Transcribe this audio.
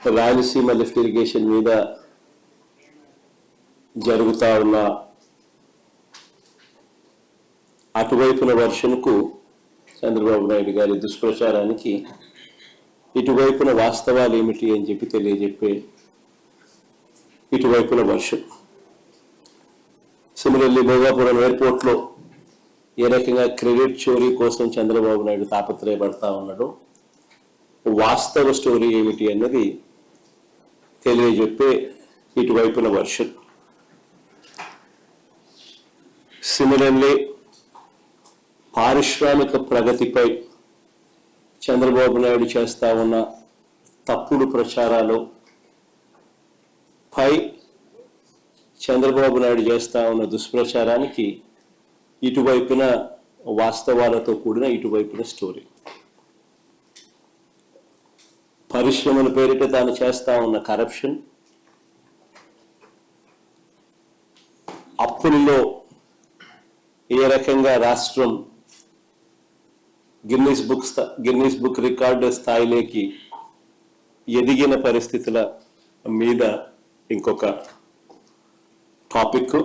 Rayalaseema lift irrigation మీద జరుగుతా ఉన్న అటువైపున వర్షన్కు చంద్రబాబు నాయుడు గారి దుష్ప్రచారానికి ఇటువైపున వాస్తవాలు ఏమిటి అని చెప్పి తెలియజెప్పే ఇటువైపున వర్షం. సిమిలర్లీ భోగాపురం ఎయిర్పోర్ట్లో ఏ రకంగా క్రెడిట్ చోరీ కోసం చంద్రబాబు నాయుడు తాపత్రయపడతా ఉన్నాడో వాస్తవ స్టోరీ ఏమిటి అన్నది తెలియజెప్పే ఇటువైపున వర్షం. సిమిలర్లీ పారిశ్రామిక ప్రగతిపై చంద్రబాబు నాయుడు చేస్తా ఉన్న తప్పుడు ప్రచారాలు పై చంద్రబాబు నాయుడు చేస్తా ఉన్న దుష్ప్రచారానికి ఇటువైపున వాస్తవాలతో కూడిన ఇటువైపున స్టోరీ. పరిశ్రమల పేరిట తాను చేస్తా ఉన్న కరప్షన్, అప్పుల్లో ఏ రకంగా రాష్ట్రం గిన్నీస్ బుక్ రికార్డు స్థాయిలోకి ఎదిగిన పరిస్థితుల మీద ఇంకొక టాపిక్.